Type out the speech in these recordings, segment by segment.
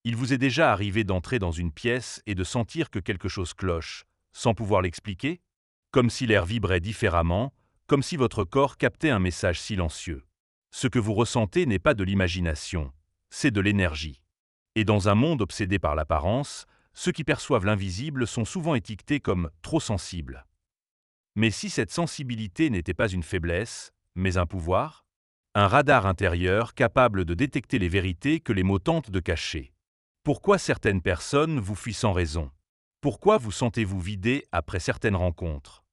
Il vous est déjà arrivé d'entrer dans une pièce et de sentir que quelque chose cloche, sans pouvoir l'expliquer? Comme si l'air vibrait différemment, comme si votre corps captait un message silencieux. Ce que vous ressentez n'est pas de l'imagination, c'est de l'énergie. Et dans un monde obsédé par l'apparence, ceux qui perçoivent l'invisible sont souvent étiquetés comme trop sensibles. Mais si cette sensibilité n'était pas une faiblesse, mais un pouvoir? Un radar intérieur capable de détecter les vérités que les mots tentent de cacher. Pourquoi certaines personnes vous fuient sans raison? Pourquoi vous sentez-vous vidé après certaines rencontres?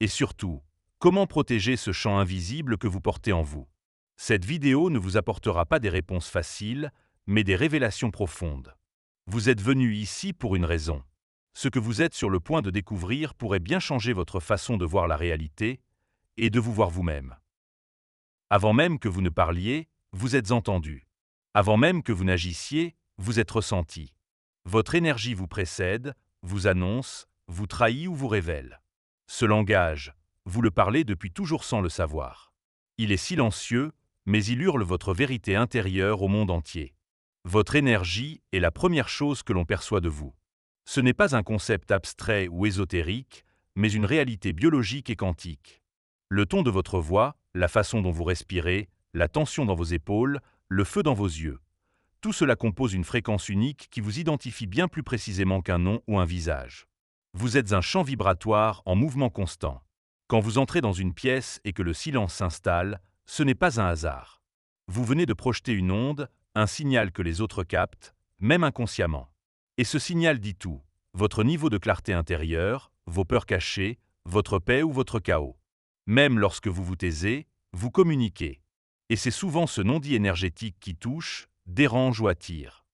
Et surtout, comment protéger ce champ invisible que vous portez en vous? Cette vidéo ne vous apportera pas des réponses faciles, mais des révélations profondes. Vous êtes venu ici pour une raison. Ce que vous êtes sur le point de découvrir pourrait bien changer votre façon de voir la réalité et de vous voir vous-même. Avant même que vous ne parliez, vous êtes entendu. Avant même que vous n'agissiez, vous êtes ressenti. Votre énergie vous précède, vous annonce, vous trahit ou vous révèle. Ce langage, vous le parlez depuis toujours sans le savoir. Il est silencieux, mais il hurle votre vérité intérieure au monde entier. Votre énergie est la première chose que l'on perçoit de vous. Ce n'est pas un concept abstrait ou ésotérique, mais une réalité biologique et quantique. Le ton de votre voix, la façon dont vous respirez, la tension dans vos épaules, le feu dans vos yeux. Tout cela compose une fréquence unique qui vous identifie bien plus précisément qu'un nom ou un visage. Vous êtes un champ vibratoire en mouvement constant. Quand vous entrez dans une pièce et que le silence s'installe, ce n'est pas un hasard. Vous venez de projeter une onde, un signal que les autres captent, même inconsciemment. Et ce signal dit tout, votre niveau de clarté intérieure, vos peurs cachées, votre paix ou votre chaos. Même lorsque vous vous taisez, vous communiquez. Et c'est souvent ce non-dit énergétique qui touche, dérange ou attire.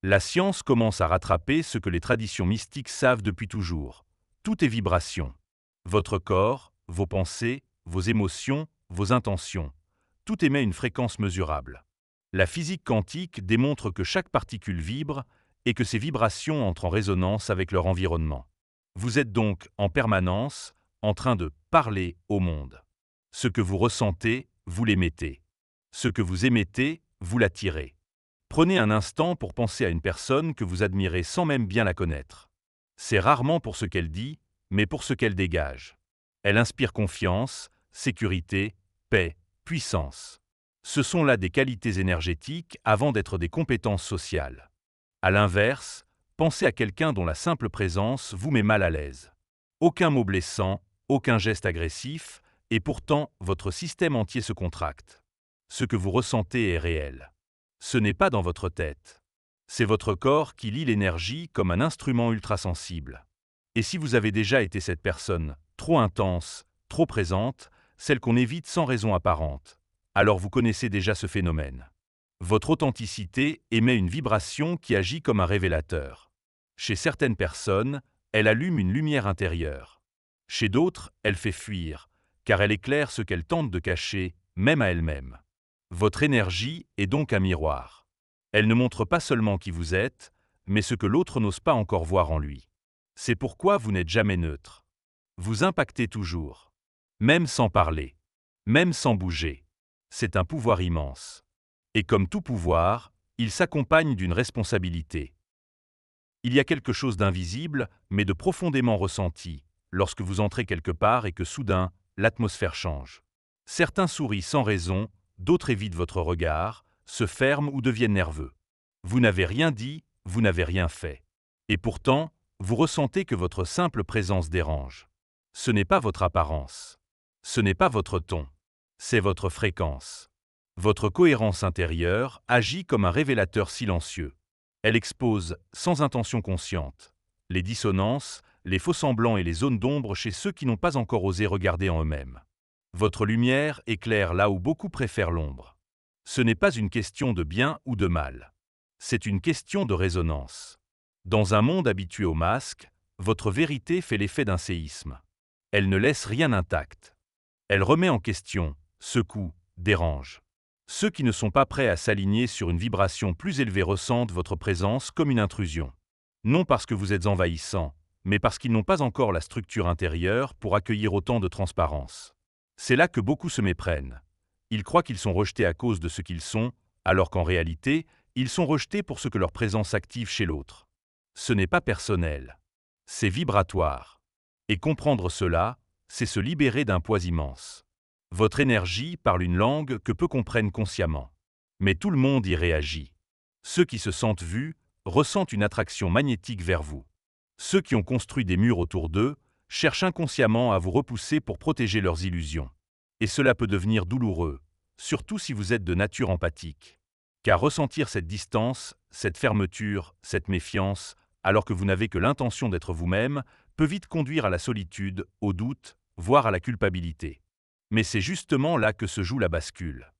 La science commence à rattraper ce que les traditions mystiques savent depuis toujours. Tout est vibration. Votre corps, vos pensées, vos émotions, vos intentions. Tout émet une fréquence mesurable. La physique quantique démontre que chaque particule vibre et que ces vibrations entrent en résonance avec leur environnement. Vous êtes donc, en permanence, en train de parler au monde. Ce que vous ressentez, vous l'émettez. Ce que vous émettez, vous l'attirez. Prenez un instant pour penser à une personne que vous admirez sans même bien la connaître. C'est rarement pour ce qu'elle dit, mais pour ce qu'elle dégage. Elle inspire confiance, sécurité, paix, puissance. Ce sont là des qualités énergétiques avant d'être des compétences sociales. À l'inverse, pensez à quelqu'un dont la simple présence vous met mal à l'aise. Aucun mot blessant, aucun geste agressif, et pourtant votre système entier se contracte. Ce que vous ressentez est réel. Ce n'est pas dans votre tête. C'est votre corps qui lit l'énergie comme un instrument ultrasensible. Et si vous avez déjà été cette personne, trop intense, trop présente, celle qu'on évite sans raison apparente, alors vous connaissez déjà ce phénomène. Votre authenticité émet une vibration qui agit comme un révélateur. Chez certaines personnes, elle allume une lumière intérieure. Chez d'autres, elle fait fuir, car elle éclaire ce qu'elle tente de cacher, même à elle-même. Votre énergie est donc un miroir. Elle ne montre pas seulement qui vous êtes, mais ce que l'autre n'ose pas encore voir en lui. C'est pourquoi vous n'êtes jamais neutre. Vous impactez toujours. Même sans parler. Même sans bouger. C'est un pouvoir immense. Et comme tout pouvoir, il s'accompagne d'une responsabilité. Il y a quelque chose d'invisible, mais de profondément ressenti, lorsque vous entrez quelque part et que soudain, l'atmosphère change. Certains sourient sans raison, d'autres évitent votre regard, se ferment ou deviennent nerveux. Vous n'avez rien dit, vous n'avez rien fait. Et pourtant, vous ressentez que votre simple présence dérange. Ce n'est pas votre apparence. Ce n'est pas votre ton. C'est votre fréquence. Votre cohérence intérieure agit comme un révélateur silencieux. Elle expose, sans intention consciente, les dissonances, les faux-semblants et les zones d'ombre chez ceux qui n'ont pas encore osé regarder en eux-mêmes. Votre lumière éclaire là où beaucoup préfèrent l'ombre. Ce n'est pas une question de bien ou de mal. C'est une question de résonance. Dans un monde habitué au masque, votre vérité fait l'effet d'un séisme. Elle ne laisse rien intact. Elle remet en question, secoue, dérange. Ceux qui ne sont pas prêts à s'aligner sur une vibration plus élevée ressentent votre présence comme une intrusion. Non parce que vous êtes envahissant, mais parce qu'ils n'ont pas encore la structure intérieure pour accueillir autant de transparence. C'est là que beaucoup se méprennent. Ils croient qu'ils sont rejetés à cause de ce qu'ils sont, alors qu'en réalité, Ils sont rejetés pour ce que leur présence active chez l'autre. Ce n'est pas personnel. C'est vibratoire. Et comprendre cela, c'est se libérer d'un poids immense. Votre énergie parle une langue que peu comprennent consciemment. Mais tout le monde y réagit. Ceux qui se sentent vus ressentent une attraction magnétique vers vous. Ceux qui ont construit des murs autour d'eux cherchent inconsciemment à vous repousser pour protéger leurs illusions. Et cela peut devenir douloureux, surtout si vous êtes de nature empathique. Car ressentir cette distance, cette fermeture, cette méfiance, alors que vous n'avez que l'intention d'être vous-même, peut vite conduire à la solitude, au doute, voire à la culpabilité. Mais c'est justement là que se joue la bascule.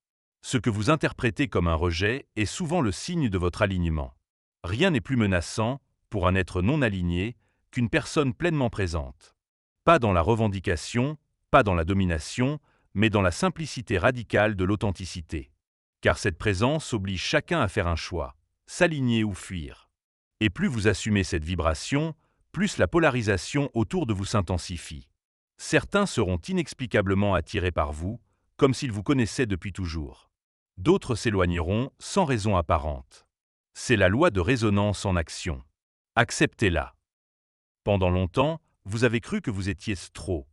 Ce que vous interprétez comme un rejet est souvent le signe de votre alignement. Rien n'est plus menaçant, pour un être non aligné, qu'une personne pleinement présente. Pas dans la revendication, pas dans la domination, mais dans la simplicité radicale de l'authenticité. Car cette présence oblige chacun à faire un choix, s'aligner ou fuir. Et plus vous assumez cette vibration, plus la polarisation autour de vous s'intensifie. Certains seront inexplicablement attirés par vous, comme s'ils vous connaissaient depuis toujours. D'autres s'éloigneront sans raison apparente. C'est la loi de résonance en action. Acceptez-la. Pendant longtemps, vous avez cru que vous étiez trop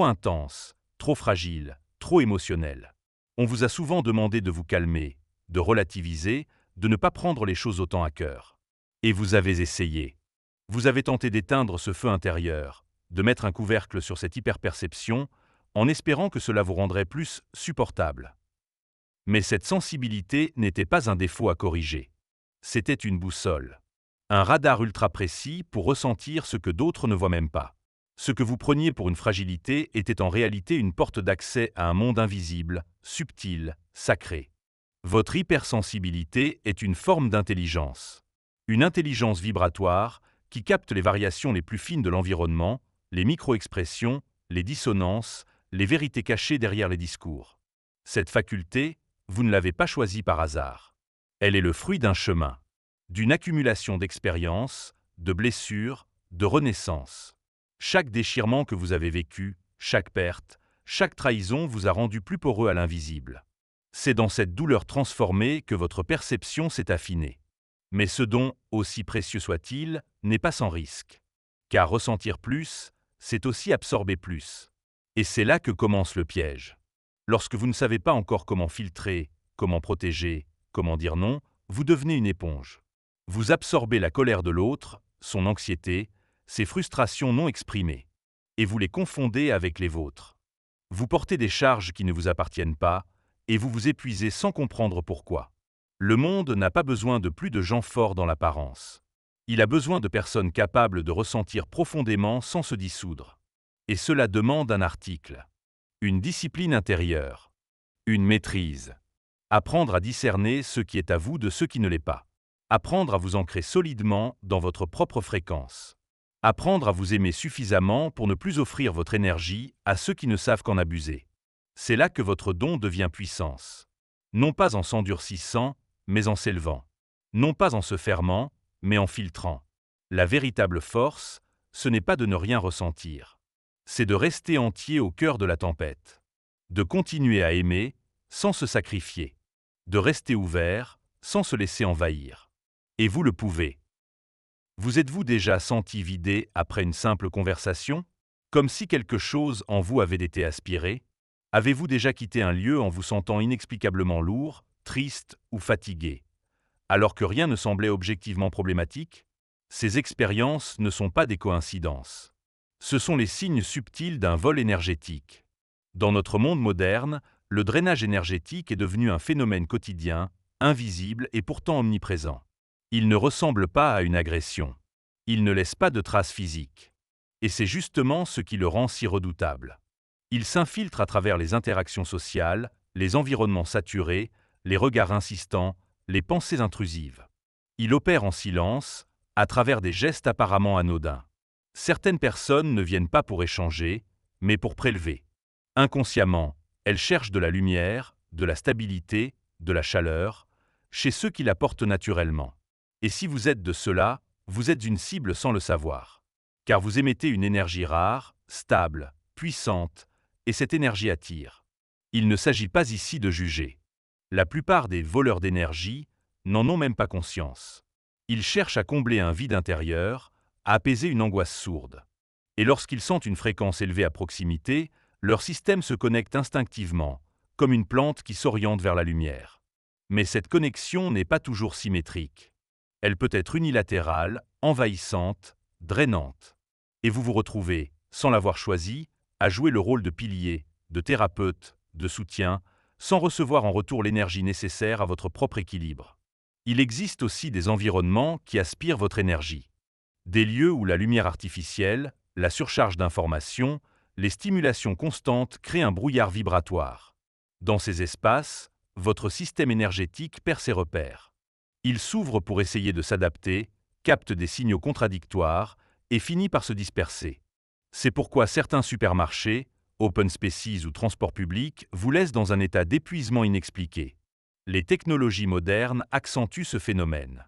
intense, trop fragile, trop émotionnel. On vous a souvent demandé de vous calmer, de relativiser, de ne pas prendre les choses autant à cœur. Et vous avez essayé. Vous avez tenté d'éteindre ce feu intérieur, de mettre un couvercle sur cette hyperperception, en espérant que cela vous rendrait plus supportable. Mais cette sensibilité n'était pas un défaut à corriger. C'était une boussole. Un radar ultra précis pour ressentir ce que d'autres ne voient même pas. Ce que vous preniez pour une fragilité était en réalité une porte d'accès à un monde invisible, subtil, sacré. Votre hypersensibilité est une forme d'intelligence. Une intelligence vibratoire qui capte les variations les plus fines de l'environnement, les micro-expressions, les dissonances, les vérités cachées derrière les discours. Cette faculté, vous ne l'avez pas choisie par hasard. Elle est le fruit d'un chemin, d'une accumulation d'expériences, de blessures, de renaissances. Chaque déchirement que vous avez vécu, chaque perte, chaque trahison vous a rendu plus poreux à l'invisible. C'est dans cette douleur transformée que votre perception s'est affinée. Mais ce don, aussi précieux soit-il, n'est pas sans risque. Car ressentir plus, c'est aussi absorber plus. Et c'est là que commence le piège. Lorsque vous ne savez pas encore comment filtrer, comment protéger, comment dire non, vous devenez une éponge. Vous absorbez la colère de l'autre, son anxiété, ses frustrations non exprimées, et vous les confondez avec les vôtres. Vous portez des charges qui ne vous appartiennent pas, et vous vous épuisez sans comprendre pourquoi. Le monde n'a pas besoin de plus de gens forts dans l'apparence. Il a besoin de personnes capables de ressentir profondément sans se dissoudre. Et cela demande un article, une discipline intérieure, une maîtrise. Apprendre à discerner ce qui est à vous de ce qui ne l'est pas. Apprendre à vous ancrer solidement dans votre propre fréquence. Apprendre à vous aimer suffisamment pour ne plus offrir votre énergie à ceux qui ne savent qu'en abuser. C'est là que votre don devient puissance. Non pas en s'endurcissant, mais en s'élevant. Non pas en se fermant, mais en filtrant. La véritable force, ce n'est pas de ne rien ressentir. C'est de rester entier au cœur de la tempête. De continuer à aimer, sans se sacrifier. De rester ouvert, sans se laisser envahir. Et vous le pouvez. Vous êtes-vous déjà senti vidé après une simple conversation? Comme si quelque chose en vous avait été aspiré? Avez-vous déjà quitté un lieu en vous sentant inexplicablement lourd, triste ou fatigué, alors que rien ne semblait objectivement problématique? Ces expériences ne sont pas des coïncidences. Ce sont les signes subtils d'un vol énergétique. Dans notre monde moderne, le drainage énergétique est devenu un phénomène quotidien, invisible et pourtant omniprésent. Il ne ressemble pas à une agression. Il ne laisse pas de traces physiques. Et c'est justement ce qui le rend si redoutable. Il s'infiltre à travers les interactions sociales, les environnements saturés, les regards insistants, les pensées intrusives. Il opère en silence, à travers des gestes apparemment anodins. Certaines personnes ne viennent pas pour échanger, mais pour prélever. Inconsciemment, elles cherchent de la lumière, de la stabilité, de la chaleur, chez ceux qui la portent naturellement. Et si vous êtes de ceux-là, vous êtes une cible sans le savoir. Car vous émettez une énergie rare, stable, puissante, et cette énergie attire. Il ne s'agit pas ici de juger. La plupart des voleurs d'énergie n'en ont même pas conscience. Ils cherchent à combler un vide intérieur, à apaiser une angoisse sourde. Et lorsqu'ils sentent une fréquence élevée à proximité, leur système se connecte instinctivement, comme une plante qui s'oriente vers la lumière. Mais cette connexion n'est pas toujours symétrique. Elle peut être unilatérale, envahissante, drainante. Et vous vous retrouvez, sans l'avoir choisi, à jouer le rôle de pilier, de thérapeute, de soutien, sans recevoir en retour l'énergie nécessaire à votre propre équilibre. Il existe aussi des environnements qui aspirent votre énergie. Des lieux où la lumière artificielle, la surcharge d'informations, les stimulations constantes créent un brouillard vibratoire. Dans ces espaces, votre système énergétique perd ses repères. Il s'ouvre pour essayer de s'adapter, capte des signaux contradictoires et finit par se disperser. C'est pourquoi certains supermarchés, open spaces ou transports publics vous laissent dans un état d'épuisement inexpliqué. Les technologies modernes accentuent ce phénomène.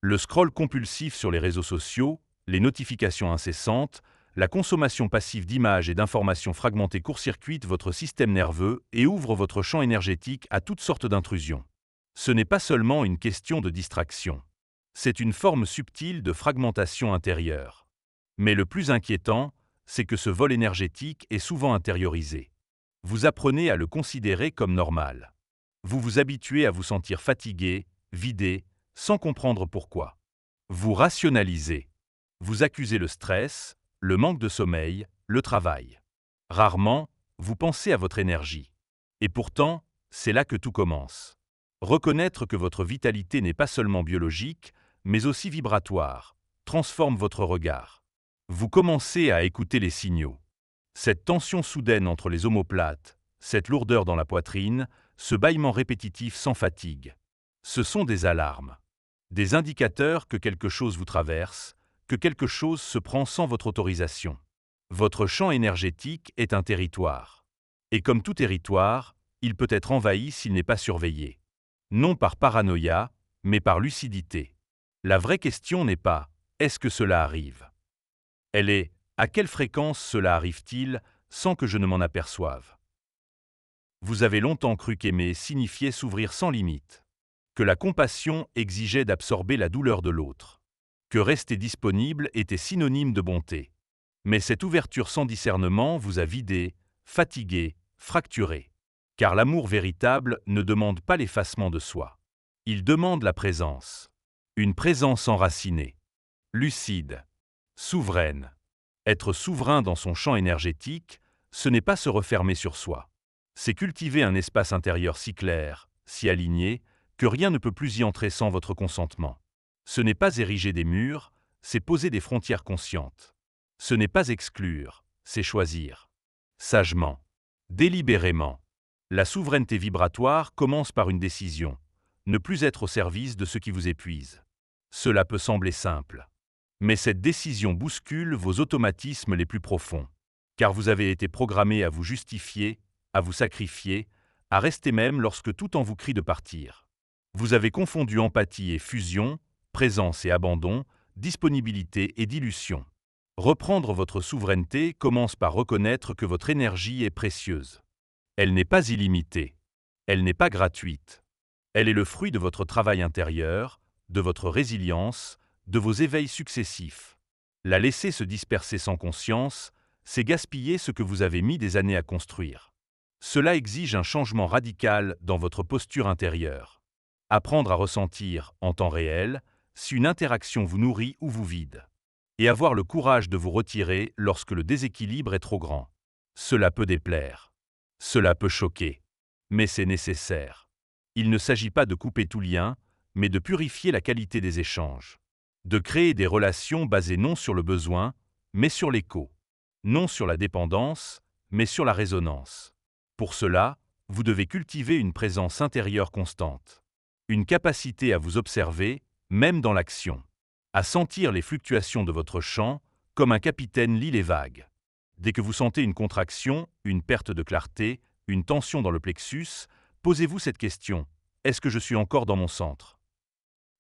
Le scroll compulsif sur les réseaux sociaux, les notifications incessantes, la consommation passive d'images et d'informations fragmentées court-circuitent votre système nerveux et ouvrent votre champ énergétique à toutes sortes d'intrusions. Ce n'est pas seulement une question de distraction. C'est une forme subtile de fragmentation intérieure. Mais le plus inquiétant, c'est que ce vol énergétique est souvent intériorisé. Vous apprenez à le considérer comme normal. Vous vous habituez à vous sentir fatigué, vidé, sans comprendre pourquoi. Vous rationalisez. Vous accusez le stress, le manque de sommeil, le travail. Rarement, vous pensez à votre énergie. Et pourtant, c'est là que tout commence. Reconnaître que votre vitalité n'est pas seulement biologique, mais aussi vibratoire, transforme votre regard. Vous commencez à écouter les signaux. Cette tension soudaine entre les omoplates, cette lourdeur dans la poitrine, ce bâillement répétitif sans fatigue. Ce sont des alarmes. Des indicateurs que quelque chose vous traverse, que quelque chose se prend sans votre autorisation. Votre champ énergétique est un territoire. Et comme tout territoire, il peut être envahi s'il n'est pas surveillé. Non par paranoïa, mais par lucidité. La vraie question n'est pas « est-ce que cela arrive ?» Elle est « à quelle fréquence cela arrive-t-il sans que je ne m'en aperçoive ?» Vous avez longtemps cru qu'aimer signifiait s'ouvrir sans limite, que la compassion exigeait d'absorber la douleur de l'autre, que rester disponible était synonyme de bonté. Mais cette ouverture sans discernement vous a vidé, fatigué, fracturé. Car l'amour véritable ne demande pas l'effacement de soi. Il demande la présence. Une présence enracinée, lucide, souveraine. Être souverain dans son champ énergétique, ce n'est pas se refermer sur soi. C'est cultiver un espace intérieur si clair, si aligné, que rien ne peut plus y entrer sans votre consentement. Ce n'est pas ériger des murs, c'est poser des frontières conscientes. Ce n'est pas exclure, c'est choisir. Sagement, délibérément. La souveraineté vibratoire commence par une décision, ne plus être au service de ce qui vous épuise. Cela peut sembler simple. Mais cette décision bouscule vos automatismes les plus profonds, car vous avez été programmé à vous justifier, à vous sacrifier, à rester même lorsque tout en vous crie de partir. Vous avez confondu empathie et fusion, présence et abandon, disponibilité et dilution. Reprendre votre souveraineté commence par reconnaître que votre énergie est précieuse. Elle n'est pas illimitée. Elle n'est pas gratuite. Elle est le fruit de votre travail intérieur, de votre résilience, de vos éveils successifs. La laisser se disperser sans conscience, c'est gaspiller ce que vous avez mis des années à construire. Cela exige un changement radical dans votre posture intérieure. Apprendre à ressentir, en temps réel, si une interaction vous nourrit ou vous vide. Et avoir le courage de vous retirer lorsque le déséquilibre est trop grand. Cela peut déplaire. Cela peut choquer. Mais c'est nécessaire. Il ne s'agit pas de couper tout lien, mais de purifier la qualité des échanges. De créer des relations basées non sur le besoin, mais sur l'écho. Non sur la dépendance, mais sur la résonance. Pour cela, vous devez cultiver une présence intérieure constante. Une capacité à vous observer, même dans l'action. À sentir les fluctuations de votre champ, comme un capitaine lit les vagues. Dès que vous sentez une contraction, une perte de clarté, une tension dans le plexus, posez-vous cette question. Est-ce que je suis encore dans mon centre ?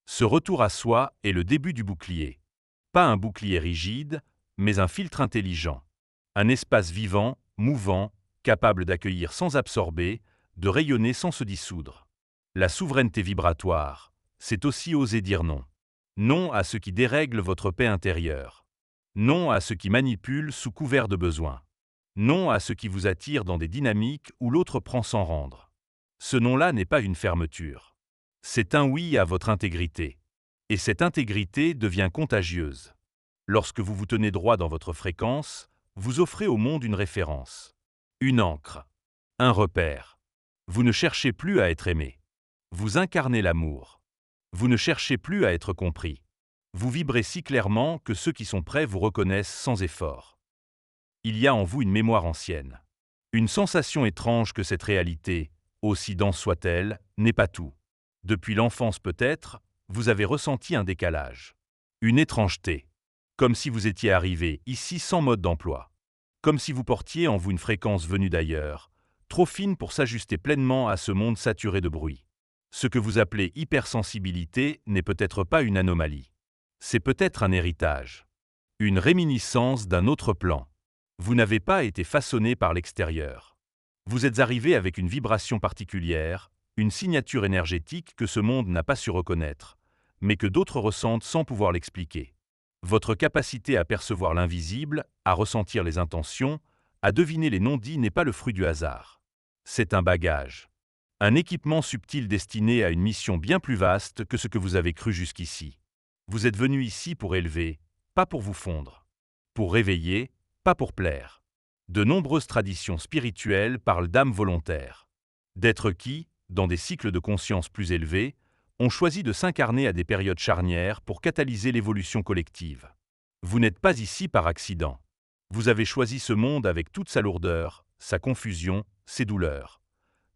Ce retour à soi est le début du bouclier. Pas un bouclier rigide, mais un filtre intelligent. Un espace vivant, mouvant, capable d'accueillir sans absorber, de rayonner sans se dissoudre. La souveraineté vibratoire, c'est aussi oser dire non. Non à ce qui dérègle votre paix intérieure. Non à ce qui manipule sous couvert de besoin. Non à ce qui vous attire dans des dynamiques où l'autre prend sans rendre. Ce non-là n'est pas une fermeture. C'est un oui à votre intégrité. Et cette intégrité devient contagieuse. Lorsque vous vous tenez droit dans votre fréquence, vous offrez au monde une référence, une ancre, un repère. Vous ne cherchez plus à être aimé. Vous incarnez l'amour. Vous ne cherchez plus à être compris. Vous vibrez si clairement que ceux qui sont prêts vous reconnaissent sans effort. Il y a en vous une mémoire ancienne. Une sensation étrange que cette réalité, aussi dense soit-elle, n'est pas tout. Depuis l'enfance peut-être, vous avez ressenti un décalage. Une étrangeté. Comme si vous étiez arrivé ici sans mode d'emploi. Comme si vous portiez en vous une fréquence venue d'ailleurs, trop fine pour s'ajuster pleinement à ce monde saturé de bruit. Ce que vous appelez hypersensibilité n'est peut-être pas une anomalie. C'est peut-être un héritage. Une réminiscence d'un autre plan. Vous n'avez pas été façonné par l'extérieur. Vous êtes arrivé avec une vibration particulière, une signature énergétique que ce monde n'a pas su reconnaître, mais que d'autres ressentent sans pouvoir l'expliquer. Votre capacité à percevoir l'invisible, à ressentir les intentions, à deviner les non-dits n'est pas le fruit du hasard. C'est un bagage. Un équipement subtil destiné à une mission bien plus vaste que ce que vous avez cru jusqu'ici. Vous êtes venu ici pour élever, pas pour vous fondre. Pour réveiller, pas pour plaire. De nombreuses traditions spirituelles parlent d'âme volontaire. D'êtres qui, dans des cycles de conscience plus élevés, ont choisi de s'incarner à des périodes charnières pour catalyser l'évolution collective. Vous n'êtes pas ici par accident. Vous avez choisi ce monde avec toute sa lourdeur, sa confusion, ses douleurs.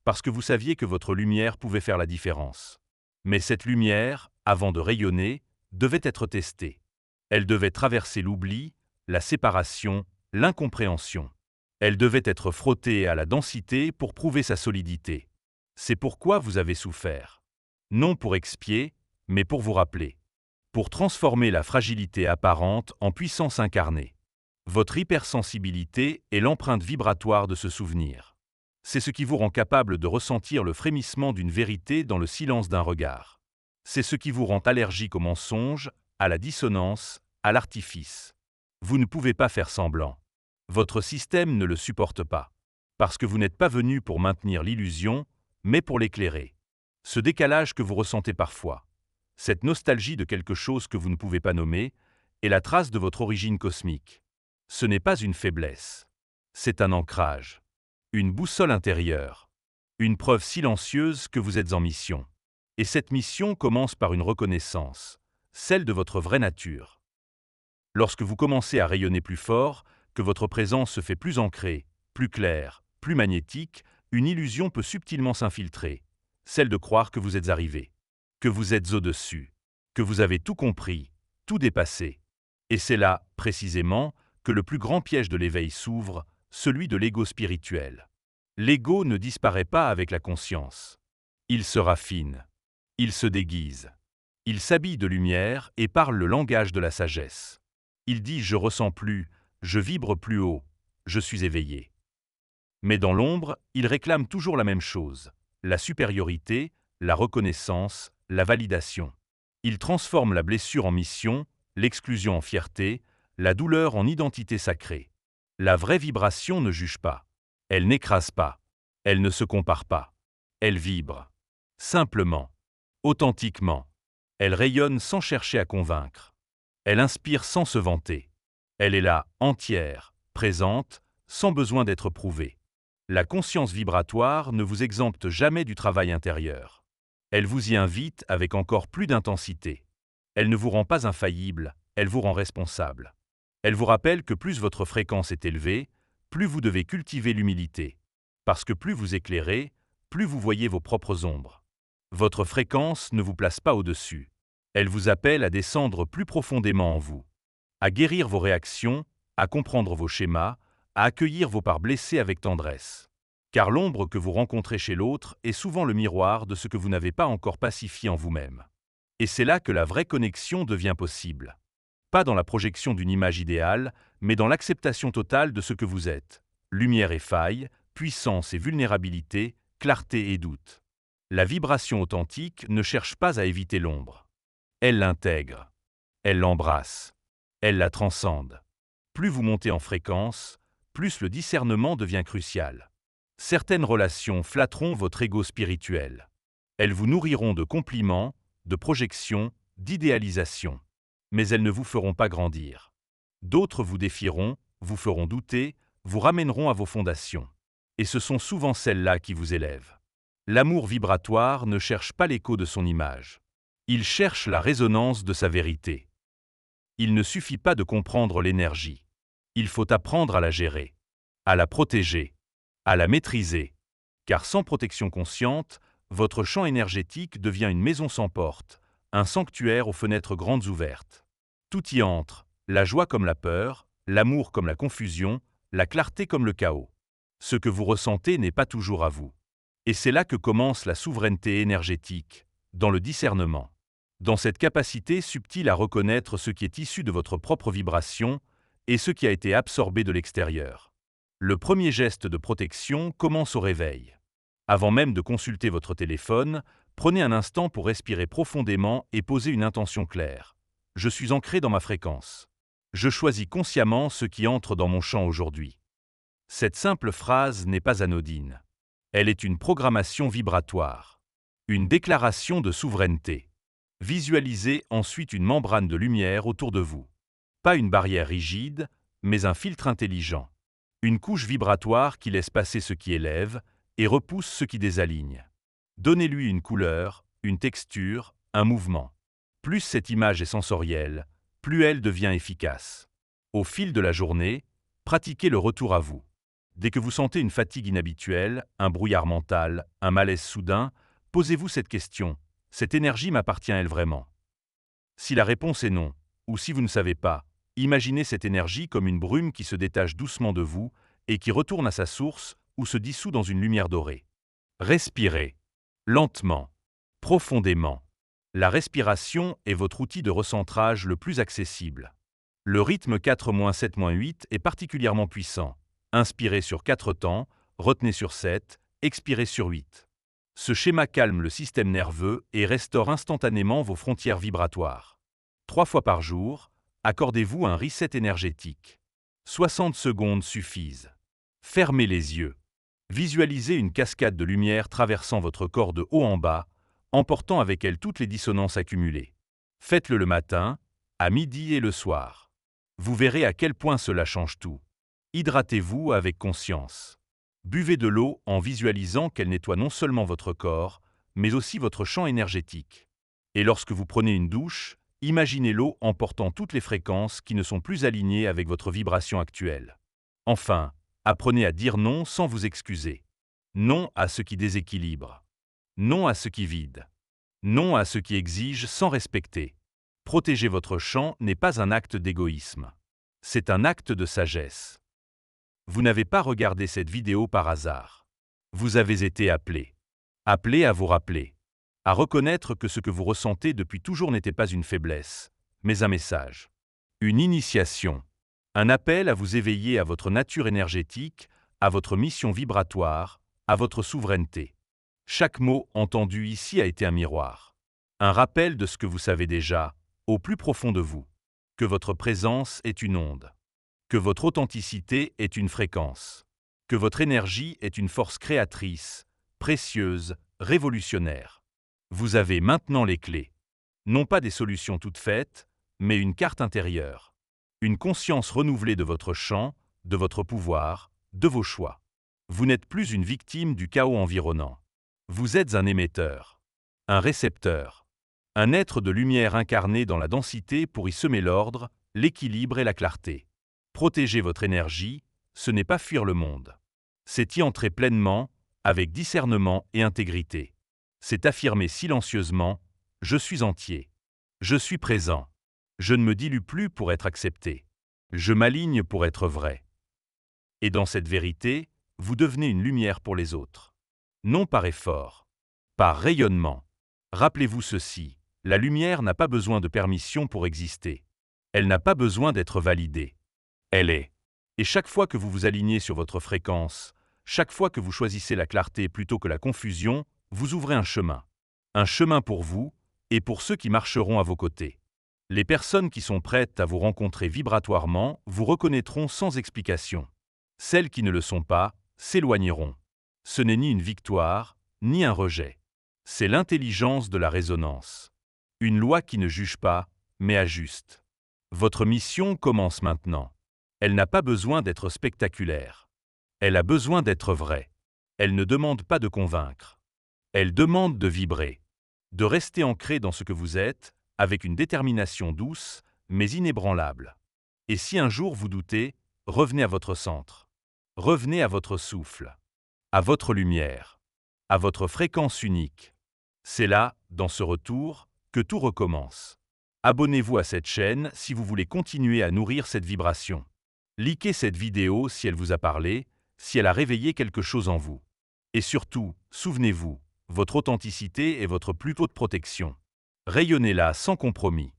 Parce que vous saviez que votre lumière pouvait faire la différence. Mais cette lumière, avant de rayonner, devait être testée. Elle devait traverser l'oubli, la séparation, l'incompréhension. Elle devait être frottée à la densité pour prouver sa solidité. C'est pourquoi vous avez souffert. Non pour expier, mais pour vous rappeler. Pour transformer la fragilité apparente en puissance incarnée. Votre hypersensibilité est l'empreinte vibratoire de ce souvenir. C'est ce qui vous rend capable de ressentir le frémissement d'une vérité dans le silence d'un regard. C'est ce qui vous rend allergique au mensonge, à la dissonance, à l'artifice. Vous ne pouvez pas faire semblant. Votre système ne le supporte pas. Parce que vous n'êtes pas venu pour maintenir l'illusion, mais pour l'éclairer. Ce décalage que vous ressentez parfois, cette nostalgie de quelque chose que vous ne pouvez pas nommer, est la trace de votre origine cosmique. Ce n'est pas une faiblesse. C'est un ancrage. Une boussole intérieure. Une preuve silencieuse que vous êtes en mission. Et cette mission commence par une reconnaissance, celle de votre vraie nature. Lorsque vous commencez à rayonner plus fort, que votre présence se fait plus ancrée, plus claire, plus magnétique, une illusion peut subtilement s'infiltrer, celle de croire que vous êtes arrivé, que vous êtes au-dessus, que vous avez tout compris, tout dépassé. Et c'est là, précisément, que le plus grand piège de l'éveil s'ouvre, celui de l'ego spirituel. L'ego ne disparaît pas avec la conscience. Il se raffine. Il se déguise. Il s'habille de lumière et parle le langage de la sagesse. Il dit « je ressens plus, je vibre plus haut, je suis éveillé ». Mais dans l'ombre, il réclame toujours la même chose, la supériorité, la reconnaissance, la validation. Il transforme la blessure en mission, l'exclusion en fierté, la douleur en identité sacrée. La vraie vibration ne juge pas. Elle n'écrase pas. Elle ne se compare pas. Elle vibre. Simplement. Authentiquement. Elle rayonne sans chercher à convaincre. Elle inspire sans se vanter. Elle est là, entière, présente, sans besoin d'être prouvée. La conscience vibratoire ne vous exempte jamais du travail intérieur. Elle vous y invite avec encore plus d'intensité. Elle ne vous rend pas infaillible, elle vous rend responsable. Elle vous rappelle que plus votre fréquence est élevée, plus vous devez cultiver l'humilité. Parce que plus vous éclairez, plus vous voyez vos propres ombres. Votre fréquence ne vous place pas au-dessus. Elle vous appelle à descendre plus profondément en vous. À guérir vos réactions, à comprendre vos schémas, à accueillir vos parts blessées avec tendresse. Car l'ombre que vous rencontrez chez l'autre est souvent le miroir de ce que vous n'avez pas encore pacifié en vous-même. Et c'est là que la vraie connexion devient possible. Pas dans la projection d'une image idéale, mais dans l'acceptation totale de ce que vous êtes. Lumière et faille, puissance et vulnérabilité, clarté et doute. La vibration authentique ne cherche pas à éviter l'ombre. Elle l'intègre. Elle l'embrasse. Elle la transcende. Plus vous montez en fréquence, plus le discernement devient crucial. Certaines relations flatteront votre ego spirituel. Elles vous nourriront de compliments, de projections, d'idéalisation. Mais elles ne vous feront pas grandir. D'autres vous défieront, vous feront douter, vous ramèneront à vos fondations. Et ce sont souvent celles-là qui vous élèvent. L'amour vibratoire ne cherche pas l'écho de son image. Il cherche la résonance de sa vérité. Il ne suffit pas de comprendre l'énergie. Il faut apprendre à la gérer, à la protéger, à la maîtriser. Car sans protection consciente, votre champ énergétique devient une maison sans porte, un sanctuaire aux fenêtres grandes ouvertes. Tout y entre, la joie comme la peur, l'amour comme la confusion, la clarté comme le chaos. Ce que vous ressentez n'est pas toujours à vous. Et c'est là que commence la souveraineté énergétique, dans le discernement. Dans cette capacité subtile à reconnaître ce qui est issu de votre propre vibration et ce qui a été absorbé de l'extérieur. Le premier geste de protection commence au réveil. Avant même de consulter votre téléphone, prenez un instant pour respirer profondément et poser une intention claire. Je suis ancré dans ma fréquence. Je choisis consciemment ce qui entre dans mon champ aujourd'hui. Cette simple phrase n'est pas anodine. Elle est une programmation vibratoire, une déclaration de souveraineté. Visualisez ensuite une membrane de lumière autour de vous. Pas une barrière rigide, mais un filtre intelligent. Une couche vibratoire qui laisse passer ce qui élève et repousse ce qui désaligne. Donnez-lui une couleur, une texture, un mouvement. Plus cette image est sensorielle, plus elle devient efficace. Au fil de la journée, pratiquez le retour à vous. Dès que vous sentez une fatigue inhabituelle, un brouillard mental, un malaise soudain, posez-vous cette question. Cette énergie m'appartient-elle vraiment? Si la réponse est non, ou si vous ne savez pas, imaginez cette énergie comme une brume qui se détache doucement de vous et qui retourne à sa source ou se dissout dans une lumière dorée. Respirez. Lentement. Profondément. La respiration est votre outil de recentrage le plus accessible. Le rythme 4-7-8 est particulièrement puissant. Inspirez sur 4 temps, retenez sur 7, expirez sur 8. Ce schéma calme le système nerveux et restaure instantanément vos frontières vibratoires. 3 fois par jour, accordez-vous un reset énergétique. 60 secondes suffisent. Fermez les yeux. Visualisez une cascade de lumière traversant votre corps de haut en bas, emportant avec elle toutes les dissonances accumulées. Faites-le le matin, à midi et le soir. Vous verrez à quel point cela change tout. Hydratez-vous avec conscience. Buvez de l'eau en visualisant qu'elle nettoie non seulement votre corps, mais aussi votre champ énergétique. Et lorsque vous prenez une douche, imaginez l'eau emportant toutes les fréquences qui ne sont plus alignées avec votre vibration actuelle. Enfin, apprenez à dire non sans vous excuser. Non à ce qui déséquilibre. Non à ce qui vide. Non à ce qui exige sans respecter. Protéger votre champ n'est pas un acte d'égoïsme. C'est un acte de sagesse. Vous n'avez pas regardé cette vidéo par hasard. Vous avez été appelé. Appelé à vous rappeler. À reconnaître que ce que vous ressentez depuis toujours n'était pas une faiblesse, mais un message. Une initiation. Un appel à vous éveiller à votre nature énergétique, à votre mission vibratoire, à votre souveraineté. Chaque mot entendu ici a été un miroir. Un rappel de ce que vous savez déjà, au plus profond de vous. Que votre présence est une onde. Que votre authenticité est une fréquence. Que votre énergie est une force créatrice, précieuse, révolutionnaire. Vous avez maintenant les clés. Non pas des solutions toutes faites, mais une carte intérieure. Une conscience renouvelée de votre champ, de votre pouvoir, de vos choix. Vous n'êtes plus une victime du chaos environnant. Vous êtes un émetteur, un récepteur, un être de lumière incarné dans la densité pour y semer l'ordre, l'équilibre et la clarté. Protéger votre énergie, ce n'est pas fuir le monde. C'est y entrer pleinement, avec discernement et intégrité. C'est affirmer silencieusement « Je suis entier. Je suis présent. Je ne me dilue plus pour être accepté. Je m'aligne pour être vrai. » Et dans cette vérité, vous devenez une lumière pour les autres. Non par effort, par rayonnement. Rappelez-vous ceci, la lumière n'a pas besoin de permission pour exister. Elle n'a pas besoin d'être validée. Elle est. Et chaque fois que vous vous alignez sur votre fréquence, chaque fois que vous choisissez la clarté plutôt que la confusion, Vous ouvrez un chemin. Un chemin pour vous et pour ceux qui marcheront à vos côtés. Les personnes qui sont prêtes à vous rencontrer vibratoirement vous reconnaîtront sans explication. Celles qui ne le sont pas s'éloigneront. Ce n'est ni une victoire, ni un rejet. C'est l'intelligence de la résonance. Une loi qui ne juge pas, mais ajuste. Votre mission commence maintenant. Elle n'a pas besoin d'être spectaculaire. Elle a besoin d'être vraie. Elle ne demande pas de convaincre. Elle demande de vibrer. De rester ancré dans ce que vous êtes, avec une détermination douce, mais inébranlable. Et si un jour vous doutez, revenez à votre centre. Revenez à votre souffle. À votre lumière. À votre fréquence unique. C'est là, dans ce retour, que tout recommence. Abonnez-vous à cette chaîne si vous voulez continuer à nourrir cette vibration. Likez cette vidéo si elle vous a parlé, si elle a réveillé quelque chose en vous. Et surtout, souvenez-vous, votre authenticité est votre plus haute protection. Rayonnez-la sans compromis.